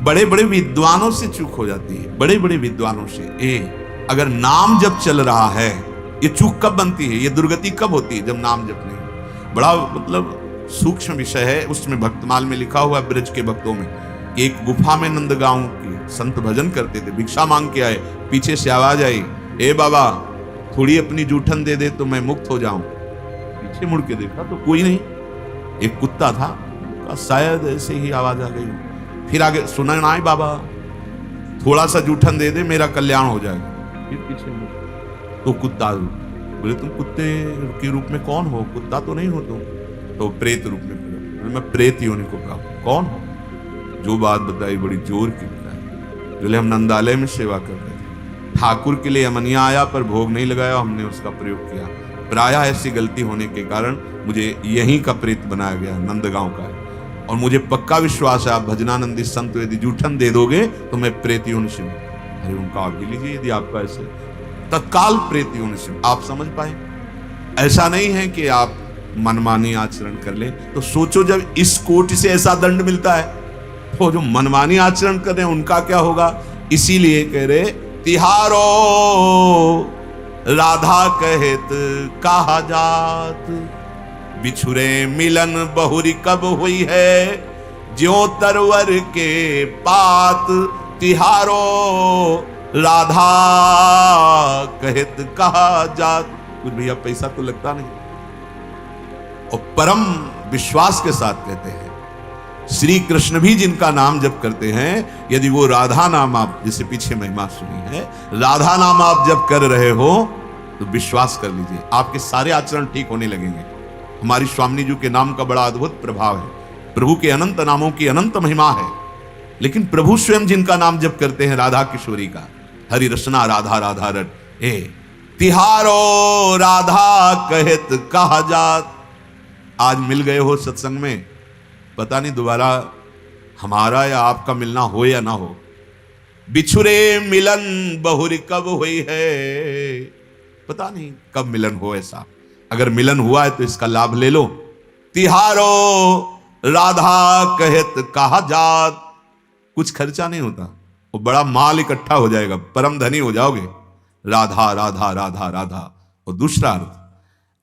बड़े बड़े विद्वानों से चूक हो जाती है, बड़े बड़े विद्वानों से। अगर नाम जब चल रहा है, ये चूक कब बनती है, ये दुर्गति कब होती है? जब नाम जप नहीं। बड़ा मतलब सूक्ष्म विषय है। उसमें भक्तमाल में लिखा हुआ है, ब्रज के भक्तों में, एक गुफा में नंदगांव के संत भजन करते थे, भिक्षा मांग के आए, पीछे से आवाज आई, ए बाबा थोड़ी अपनी जूठन दे दे तो मैं मुक्त हो जाऊं। पीछे मुड़ के देखा तो कोई नहीं, एक कुत्ता था, शायद ऐसे ही आवाज आ गई। फिर आगे सुना ना, बाबा थोड़ा सा जूठन दे दे मेरा कल्याण हो जाएगा। फिर पीछे तो कुत्ता, बोले तुम कुत्ते के रूप में कौन हो? कुत्ता तो नहीं हो तुम। तो प्रेत रूप में, मैं प्रेत योनि को प्राप्त। कौन हो? जो बात बताई बड़ी जोर की बताई। बोले हम नंदालय में सेवा कर रहे थे, ठाकुर के लिए अमनिया आया पर भोग नहीं लगाया, हमने उसका प्रयोग किया। प्रायः ऐसी गलती होने के कारण मुझे यहीं का प्रेत बनाया गया, नंदगांव का है। और मुझे पक्का विश्वास है आप भजनानंदी संत यदि जूठन दे दोगे तो मैं प्रेत योनि से। अरे उनका आगे लीजिए, यदि आपका ऐसे तत्काल प्रेत योनि से। आप समझ पाए? ऐसा नहीं है कि आप मनमानी आचरण कर ले। तो सोचो जब इस कोटि से ऐसा दंड मिलता है तो जो मनमानी आचरण कर रहे हैं उनका क्या होगा? इसीलिए कह रहे तिहारो राधा कहत कहा जात, बिछुरे मिलन बहुरी कब हुई है, ज्यों तरवर के पात। तिहारो राधा कहत कहा जात। कुछ भैया पैसा तो लगता नहीं, और परम विश्वास के साथ कहते हैं। श्री कृष्ण भी जिनका नाम जप करते हैं, यदि वो राधा नाम आप, जिसे पीछे महिमा सुनी है, राधा नाम आप जप कर रहे हो तो विश्वास कर लीजिए आपके सारे आचरण ठीक होने लगेंगे। हमारी स्वामी जी के नाम का बड़ा अद्भुत प्रभाव है। प्रभु के अनंत नामों की अनंत महिमा है, लेकिन प्रभु स्वयं जिनका नाम जप करते हैं, राधा किशोरी का, हरि रसना राधा राधा रट, तिहारो राधा कहत कहा जात। आज मिल गए हो सत्संग में, पता नहीं दोबारा हमारा या आपका मिलना हो या ना हो। बिछुरे मिलन बहुरी कब हुई है, पता नहीं कब मिलन हो। ऐसा अगर मिलन हुआ है तो इसका लाभ ले लो। तिहारो राधा कहत कहा जात। कुछ खर्चा नहीं होता, वो बड़ा माल इकट्ठा हो जाएगा, परम धनी हो जाओगे। राधा राधा राधा राधा। और दूसरा अर्थ,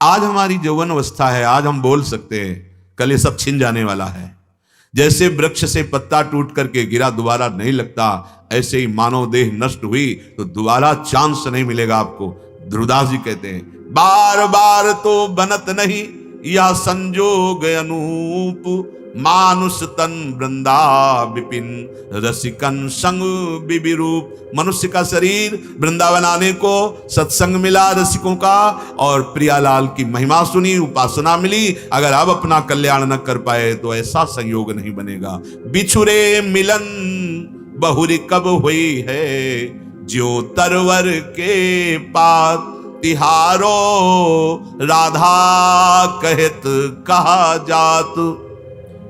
आज हमारी यौवन अवस्था है, आज हम बोल सकते हैं, कल ये सब छिन जाने वाला है। जैसे वृक्ष से पत्ता टूट करके गिरा दोबारा नहीं लगता, ऐसे ही मानव देह नष्ट हुई तो दोबारा चांस नहीं मिलेगा आपको। ध्रुवदास जी कहते हैं, बार बार तो बनत नहीं या संजोग अनूप, मानुष तन वृंदा विपिन रसिकन संग बिबिरूप। मनुष्य का शरीर वृंदावन आने को सत्संग मिला रसिकों का, और प्रियालाल की महिमा सुनी, उपासना मिली। अगर अब अपना कल्याण न कर पाए तो ऐसा संयोग नहीं बनेगा। बिछुरे मिलन बहुरी कब हुई है, ज्यों तरवर के पात। तिहारो राधा कहत कहा जात,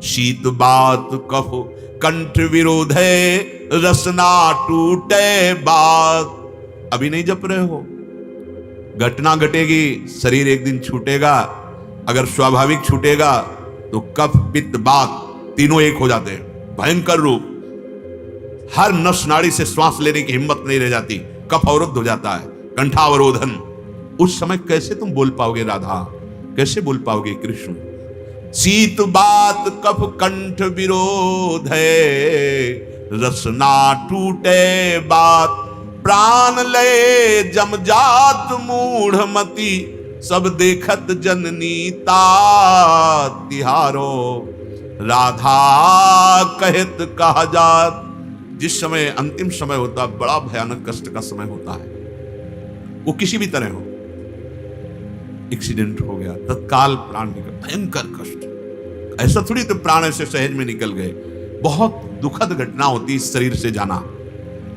शीत बात कहो कंठ विरोध है, रसना टूटे बात। अभी नहीं जप रहे हो, घटना घटेगी, शरीर एक दिन छूटेगा। अगर स्वाभाविक छूटेगा तो कफ पित्त बात तीनों एक हो जाते हैं, भयंकर रूप। हर नस नाड़ी से श्वास लेने की हिम्मत नहीं रह जाती, कफ अवरुद्ध हो जाता है, कंठावरोधन। उस समय कैसे तुम बोल पाओगे राधा, कैसे बोल पाओगे कृष्ण? शीत बात कफ कंठ विरोध है, रसना टूटे बात प्राण ले जम जात मूढ़मती, सब देखत जननी तात तिहारो राधा कहत कहा जात। जिस समय अंतिम समय होता, बड़ा भयानक कष्ट का समय होता है, वो किसी भी तरह हो, एक्सीडेंट हो गया, तत्काल प्राण निकल, भयंकर कष्ट। ऐसा थोड़ी तो प्राण ऐसे सहज में निकल गए, बहुत दुखद घटना होती इस शरीर से जाना।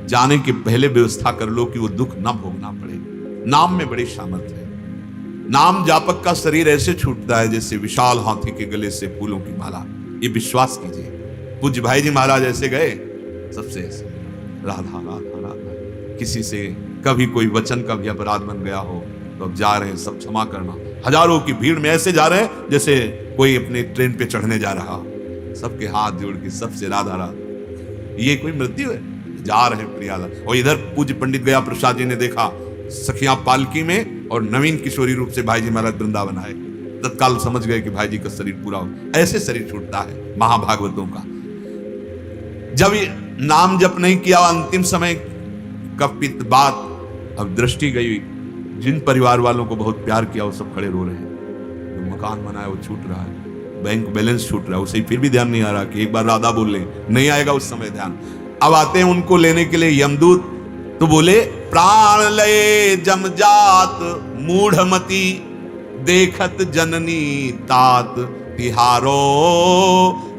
जाने के पहले व्यवस्था कर लो कि वो दुख न भोगना पड़े। नाम में बड़ी सामर्थ्य है। नाम जापक का शरीर ऐसे छूटता है जैसे विशाल हाथी के गले से फूलों की माला। ये विश्वास कीजिए। पूज्य भाई जी महाराज ऐसे गए, सबसे ऐसे राधा राधा राधा। किसी से कभी कोई वचन का भी अपराध बन गया हो तो अब जा रहे हैं, सब क्षमा करना। हजारों की भीड़ में ऐसे जा रहे हैं जैसे कोई अपने ट्रेन पे चढ़ने जा रहा, सबके हाथ जोड़ के सबसे राधा राधा। ये कोई मृत्यु है? जा रहे हैं प्रियाला। और इधर पूज्य पंडित गया प्रसाद जी ने देखा सखियां पालकी में और नवीन किशोरी रूप से भाई जी महाराज वृंदावन आए। तत्काल समझ गए कि भाई जी का शरीर पूरा हो। ऐसे शरीर छूटता है महाभागवतों का। जब ये नाम जप नहीं किया, अंतिम समय कपित बात, अब दृष्टि गई। जिन परिवार वालों को बहुत प्यार किया वो सब खड़े रो रहे हैं। जो मकान बनाया वो छूट रहा है, बैंक बैलेंस छूट रहा है, उसे फिर भी ध्यान नहीं आ रहा कि एक बार राधा बोल ले, नहीं आएगा उस समय ध्यान। अब आते हैं उनको लेने के लिए यमदूत, तो बोले प्राण लये जमजात मूढ़मती, देखत जननी तात तिहारो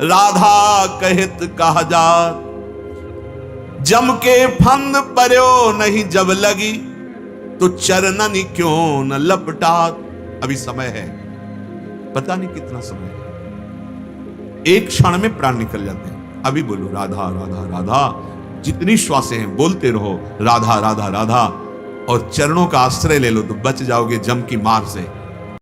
राधा कहत कहा जात। जम के फंद पर्यो नहीं जब लगी, तो चरणन क्यों न लपटात। अभी समय है, पता नहीं कितना समय है, एक क्षण में प्राण निकल जाते हैं। अभी बोलो राधा राधा राधा, जितनी श्वासें हैं बोलते रहो राधा राधा राधा, और चरणों का आश्रय ले लो तो बच जाओगे जम की मार से।